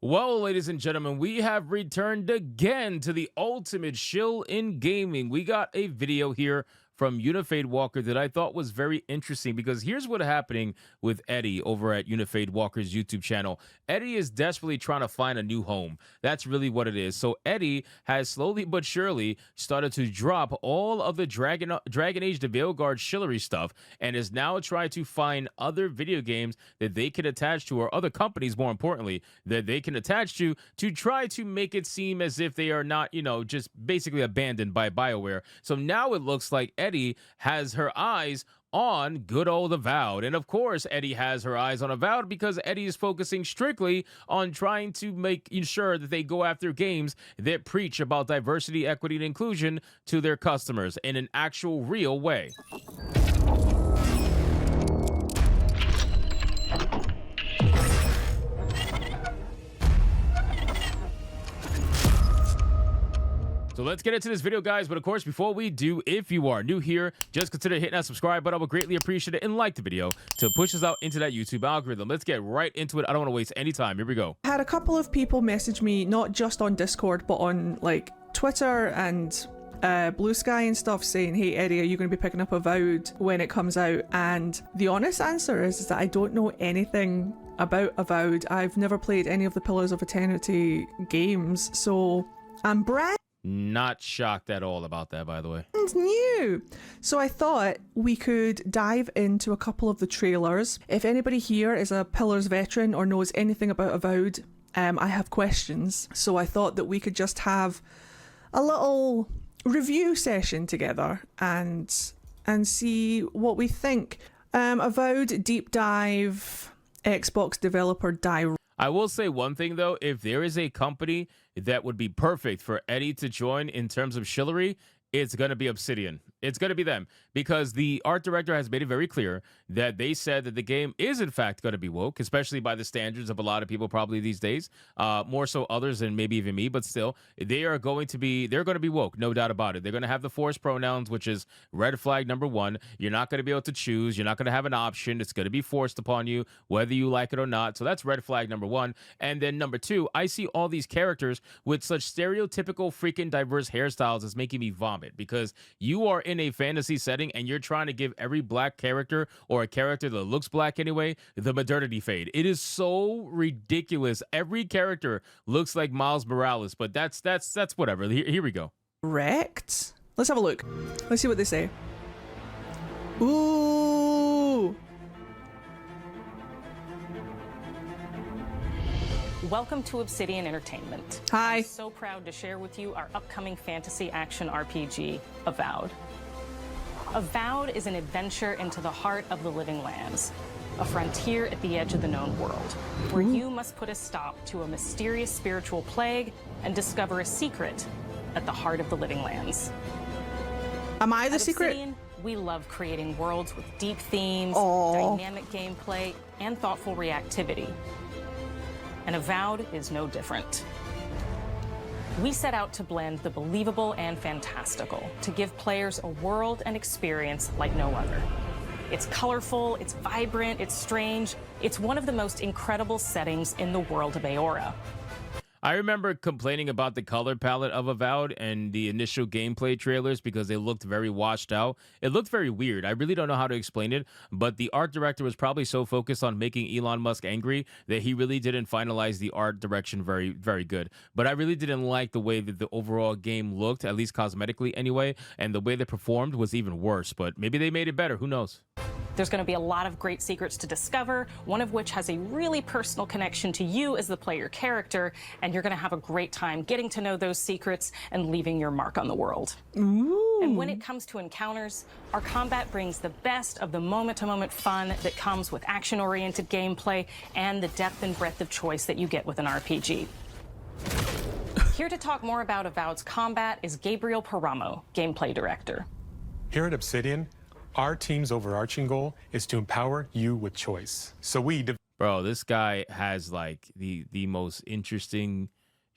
Well, ladies and gentlemen, we have returned again to the ultimate shill in gaming. We got a video here from Unifade Walker that I thought was very interesting because here's what's happening with Eddie over at Unifade Walker's YouTube channel. Eddie is desperately trying to find a new home. That's really what it is. So Eddie has slowly but surely started to drop all of the Dragon Age the Veilguard shillery stuff and is now trying to find other video games that they can attach to, or other companies, more importantly, that they can attach to try to make it seem as if they are not, just basically abandoned by Bioware. So now it looks like Eddie has her eyes on good old Avowed. And of course, Eddie has her eyes on Avowed because Eddie is focusing strictly on trying to make sure that they go after games that preach about diversity, equity, and inclusion to their customers in an actual real way. So let's get into this video, guys. But of course, before we do, if you are new here, just consider hitting that subscribe button. I would greatly appreciate it, and like the video to push us out into that YouTube algorithm. Let's get right into it. I don't want to waste any time. Here we go. I had a couple of people message me, not just on Discord, but on like Twitter and Blue Sky and stuff, saying, hey Eddie, are you going to be picking up Avowed when it comes out? And the honest answer is that I don't know anything about Avowed. I've never played any of the Pillars of Eternity games, so I'm brand Not shocked at all about that, by the way. new. So I thought we could dive into a couple of the trailers. If anybody here is a Pillars veteran or knows anything about Avowed, I have questions. So I thought that we could just have a little review session together and see what we think. Avowed deep dive, Xbox developer direct. I will say one thing, though. If there is a company that would be perfect for Eddie to join in terms of shillery, it's going to be Obsidian. It's going to be them, because the art director has made it very clear that they said that the game is, in fact, going to be woke, especially by the standards of a lot of people probably these days, more so others than maybe even me, but still, they're going to be woke, no doubt about it. They're going to have the forced pronouns, which is red flag number one. You're not going to be able to choose. You're not going to have an option. It's going to be forced upon you, whether you like it or not. So that's red flag number one. And then number two, I see all these characters with such stereotypical freaking diverse hairstyles is making me vomit, because you are in a fantasy setting and you're trying to give every black character, or a character that looks black anyway, the modernity fade. It is so ridiculous. Every character looks like Miles Morales, but that's whatever. Here we go. Let's have a look. Let's see what they say. Ooh. Welcome to Obsidian Entertainment. Hi. I'm so proud to share with you our upcoming fantasy action RPG, Avowed. Avowed is an adventure into the heart of the living lands, a frontier at the edge of the known world, where you must put a stop to a mysterious spiritual plague and discover a secret at the heart of the living lands. Am I the At secret? Obsidian, we love creating worlds with deep themes, Aww. dynamic gameplay, and thoughtful reactivity. And Avowed is no different. We set out to blend the believable and fantastical to give players a world and experience like no other. It's colorful, it's vibrant, it's strange. It's one of the most incredible settings in the world of Aora. I remember complaining about the color palette of Avowed and the initial gameplay trailers because they looked very washed out. It looked very weird. I really don't know how to explain it, but the art director was probably so focused on making Elon Musk angry that he really didn't finalize the art direction very, very good. But I really didn't like the way that the overall game looked, at least cosmetically anyway, and the way they performed was even worse. But maybe they made it better. Who knows? There's going to be a lot of great secrets to discover, one of which has a really personal connection to you as the player character, and you're going to have a great time getting to know those secrets and leaving your mark on the world. Ooh. And when it comes to encounters, our combat brings the best of the moment-to-moment fun that comes with action-oriented gameplay and the depth and breadth of choice that you get with an RPG. Here to talk more about Avowed's combat is Gabriel Paramo, gameplay director. Here at Obsidian, our team's overarching goal is to empower you with choice. So Bro, this guy has like the most interesting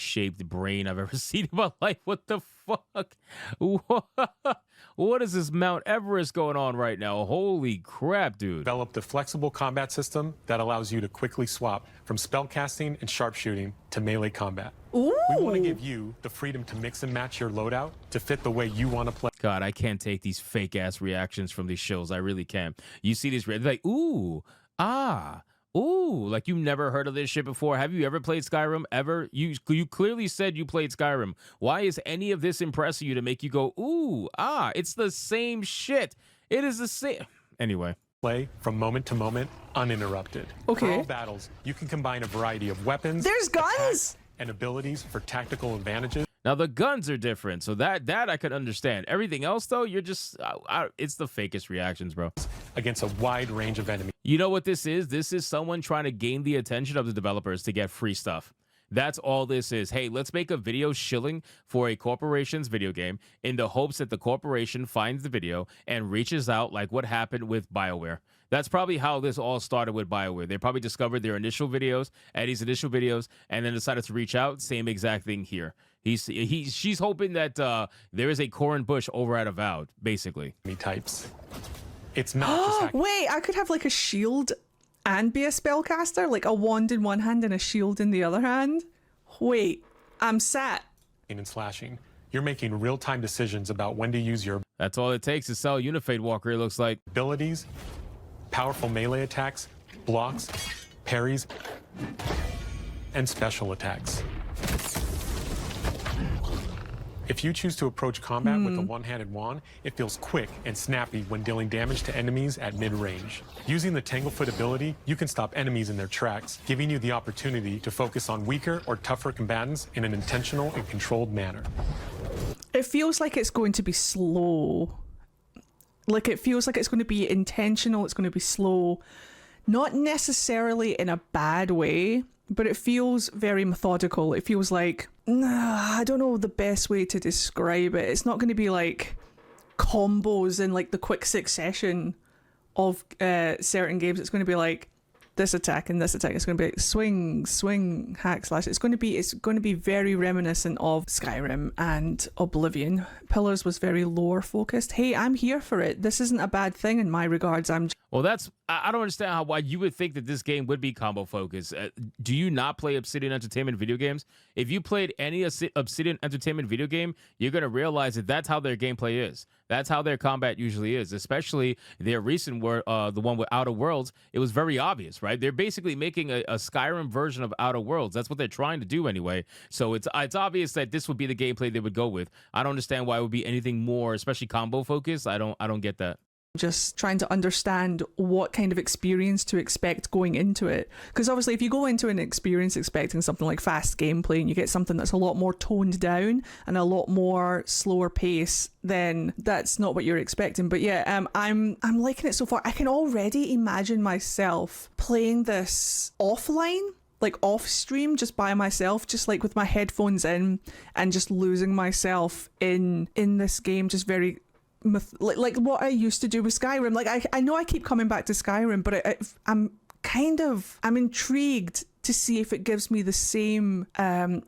shaped brain I've ever seen in my life. What the fuck? What is this Mount Everest going on right now? Holy crap, dude. Developed a flexible combat system that allows you to quickly swap from spellcasting and sharpshooting to melee combat. Ooh. We want to give you the freedom to mix and match your loadout to fit the way you want to play. God, I can't take these fake ass reactions from these shows. I really can't. You see these, they're like, ooh, ah, ooh, like you never heard of this shit before. Have you ever played Skyrim? Ever? You clearly said you played Skyrim. Why is any of this impressing you to make you go, ooh, ah, it's the same shit. It is the same. Anyway. Play from moment to moment, uninterrupted. Okay. For all battles, you can combine a variety of weapons. There's guns! attacks, and abilities for tactical advantages. Now the guns are different, so that I could understand. Everything else though, you're just it's the fakest reactions, bro. Against a wide range of enemies. You know what this is? This is someone trying to gain the attention of the developers to get free stuff. That's all this is. Hey, let's make a video shilling for a corporation's video game in the hopes that the corporation finds the video and reaches out, like what happened with BioWare. That's probably how this all started with BioWare. They probably discovered their initial videos, Eddie's initial videos, and then decided to reach out. Same exact thing here. She's hoping that there is a Corin Bush over at AVOWED, basically. Types. It's not just hacking. Wait, I could have like a shield and be a spellcaster, like a wand in one hand and a shield in the other hand. Wait, I'm sat. And slashing. You're making real-time decisions about when to use your That's all it takes to sell Unifade Walker, it looks like. abilities, powerful melee attacks, blocks, parries, and special attacks. If you choose to approach combat with a one-handed wand, it feels quick and snappy when dealing damage to enemies at mid-range. Using the Tanglefoot ability, you can stop enemies in their tracks, giving you the opportunity to focus on weaker or tougher combatants in an intentional and controlled manner. It feels like it's going to be slow. Like it feels like it's going to be intentional, it's going to be slow. Not necessarily in a bad way, but it feels very methodical. It feels like, I don't know the best way to describe it. It's not going to be like combos in like the quick succession of certain games. It's going to be like this attack and this attack. It's going to be like swing, hack, slash. It's going to be very reminiscent of Skyrim and Oblivion. Pillars was very lore focused. Hey, I'm here for it. This isn't a bad thing in my regards. Well, I don't understand why you would think that this game would be combo focused. Do you not play Obsidian Entertainment video games? If you played any Obsidian Entertainment video game, you're going to realize that that's how their gameplay is. That's how their combat usually is, especially their recent the one with Outer Worlds. It was very obvious, right? They're basically making a Skyrim version of Outer Worlds. That's what they're trying to do anyway. So it's obvious that this would be the gameplay they would go with. I don't understand why it would be anything more, especially combo focused. I don't get that. Just trying to understand what kind of experience to expect going into it. Because obviously if you go into an experience expecting something like fast gameplay and you get something that's a lot more toned down and a lot more slower pace, then that's not what you're expecting. But yeah, I'm liking it so far. I can already imagine myself playing this offline, like off stream, just by myself, just like with my headphones in and just losing myself in this game, just very like what I used to do with Skyrim. Like I know I keep coming back to Skyrim, but I'm intrigued to see if it gives me the same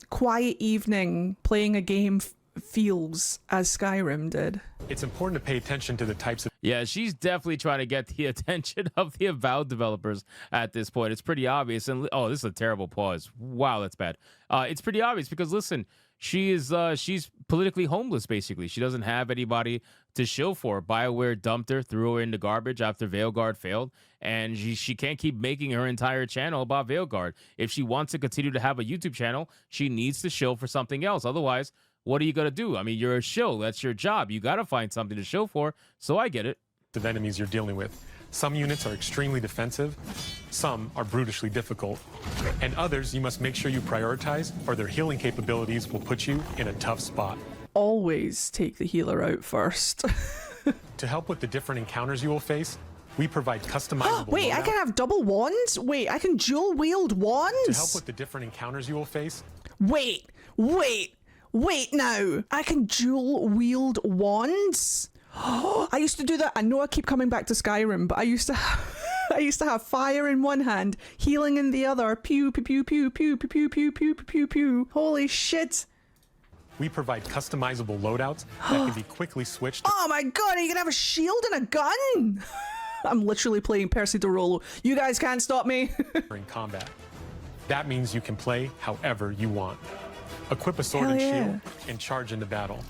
quiet evening playing a game feels as Skyrim did. It's important to pay attention to the types of Yeah, she's definitely trying to get the attention of the AVOWED developers at this point. It's pretty obvious. And oh, this is a terrible pause. Wow, that's bad. It's pretty obvious because listen, she's politically homeless basically. She doesn't have anybody to shill for. BioWare dumped her, threw her in the garbage after Veilguard failed, and she can't keep making her entire channel about Veilguard. If she wants to continue to have a YouTube channel, she needs to shill for something else. Otherwise, what are you going to do? I mean, you're a shill. That's your job. You got to find something to shill for. So I get it. of enemies you're dealing with. Some units are extremely defensive, some are brutishly difficult, and others you must make sure you prioritize or their healing capabilities will put you in a tough spot. Always take the healer out first. To help with the different encounters you will face, we provide customizable Wait, I loadout. can have double wands? Wait, I can dual wield wands? To help with the different encounters you will face, Wait now. I can dual wield wands? I used to do that. I know I keep coming back to Skyrim, but I used to have I used to have fire in one hand, healing in the other. Pew, pew, pew, pew, pew, pew, pew, pew, pew, pew, pew. Holy shit. We provide customizable loadouts that can be quickly switched Oh my god, are you gonna have a shield and a gun? I'm literally playing Percy DeRollo. You guys can't stop me. during combat. That means you can play however you want. Equip a sword Hell and yeah. shield and charge into battle.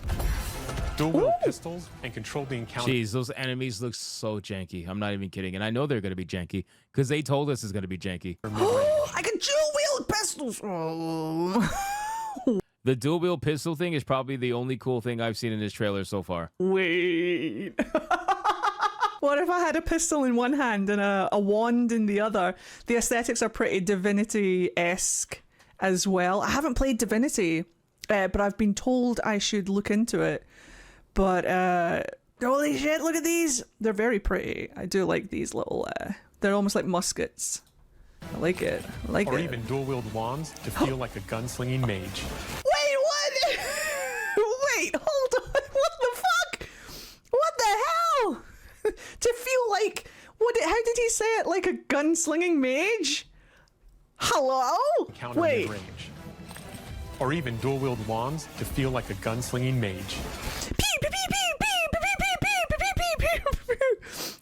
Dual-wield pistols and control the encounter. Jeez, those enemies look so janky. I'm not even kidding. And I know they're going to be janky because they told us it's going to be janky. I can dual wield pistols. Oh. The dual wield pistol thing is probably the only cool thing I've seen in this trailer so far. Wait. What if I had a pistol in one hand and a wand in the other? The aesthetics are pretty Divinity-esque as well. I haven't played Divinity, but I've been told I should look into it. But holy shit, look at these. They're very pretty. I do like these little, they're almost like muskets. I like it. I like or it. even dual-wield wands to feel like a gunslinging mage. Wait, what? Wait, hold on. What the fuck? What the hell? To feel like, what? How did he say it? Like a gunslinging mage? Hello? Counter Wait. mid-range. Or even dual-wield wands to feel like a gunslinging mage.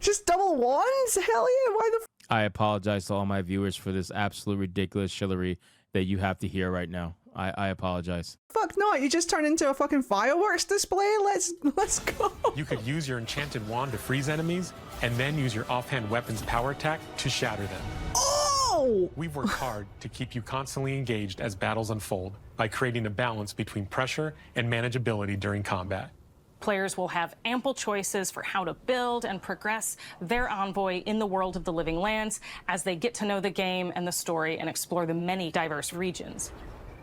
Just double wands? Hell yeah, why the I apologize to all my viewers for this absolute ridiculous shillery that you have to hear right now. I apologize. fuck not? You just turn into a fucking fireworks display? Let's go. You could use your enchanted wand to freeze enemies, and then use your offhand weapon's power attack to shatter them. Oh! We've worked hard to keep you constantly engaged as battles unfold by creating a balance between pressure and manageability during combat. Players will have ample choices for how to build and progress their envoy in the world of the living lands as they get to know the game and the story and explore the many diverse regions.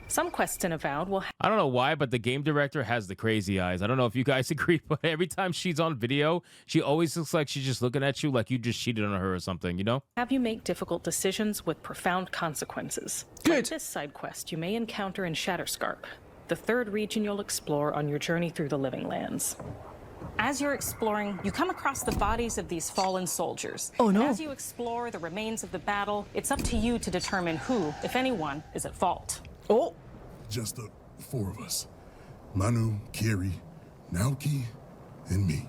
Some quests in Avowed will I don't know why, but the game director has the crazy eyes. I don't know if you guys agree, but every time she's on video, she always looks like she's just looking at you like you just cheated on her or something, you know? have you make difficult decisions with profound consequences. Good. Like this side quest you may encounter in Shatterscarp, the third region you'll explore on your journey through the Living Lands. As you're exploring, you come across the bodies of these fallen soldiers. Oh, no. And as you explore the remains of the battle, it's up to you to determine who, if anyone, is at fault. Oh! Just the four of us. Manu, Kiri, Naoki, and me.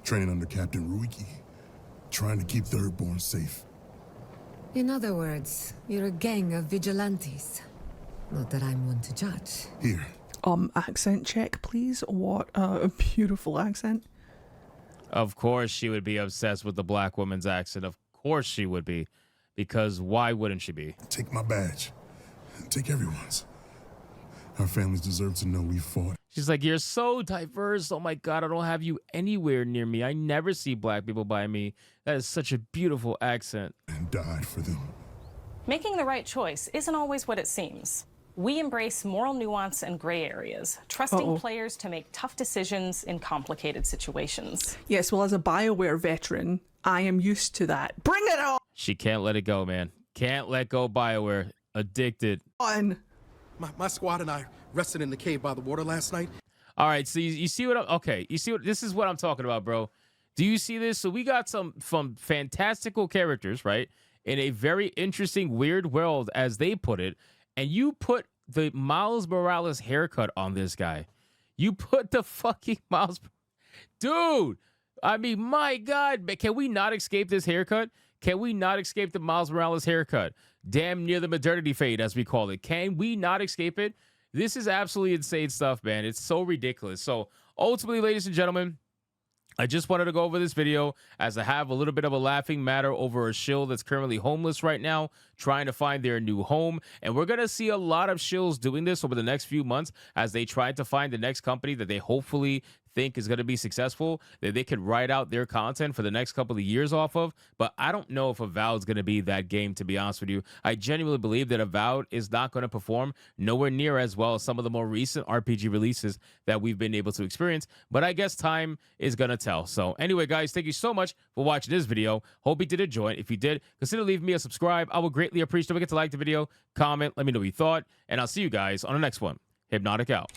Training under Captain Ruiki. Trying to keep Thirdborn safe. In other words, you're a gang of vigilantes. Not that I'm one to judge. Here. Accent check, please. What a beautiful accent. Of course she would be obsessed with the black woman's accent. Of course she would be. Because why wouldn't she be? Take my badge. Take everyone's. Our families deserve to know we fought. She's like, you're so diverse. Oh my God, I don't have you anywhere near me. I never see black people by me. That is such a beautiful accent. And died for them. Making the right choice isn't always what it seems. We embrace moral nuance and gray areas, trusting players to make tough decisions in complicated situations. Yes, well, as a Bioware veteran, I am used to that. Bring it She can't let it go, man. Can't let go, Bioware. Addicted. on! My squad and I rested in the cave by the water last night. All right, so you see what you see what this is what I'm talking about, bro. Do you see this? So we got some fantastical characters, right? In a very interesting, weird world, as they put it, and you put the Miles Morales haircut on this guy. You put the fucking dude. I mean, my God, can we not escape this haircut? Can we not escape the Miles Morales haircut? Damn near the modernity fade, as we call it. Can we not escape it? This is absolutely insane stuff, man. It's so ridiculous. So ultimately, ladies and gentlemen, I just wanted to go over this video as I have a little bit of a laughing matter over a shill that's currently homeless right now, trying to find their new home. And we're going to see a lot of shills doing this over the next few months as they try to find the next company that they hopefully think is going to be successful, that they could write out their content for the next couple of years off of. But I don't know if Avowed's going to be that game, to be honest with you. I genuinely believe that Avowed is not going to perform nowhere near as well as some of the more recent RPG releases that we've been able to experience. But I guess time is going to tell. So anyway, guys, thank you so much for watching this video. Hope you did enjoy it. If you did, consider leaving me a subscribe. I would greatly appreciate it. Don't forget to like the video, comment, let me know what you thought, and I'll see you guys on the next one. Hypnotic out.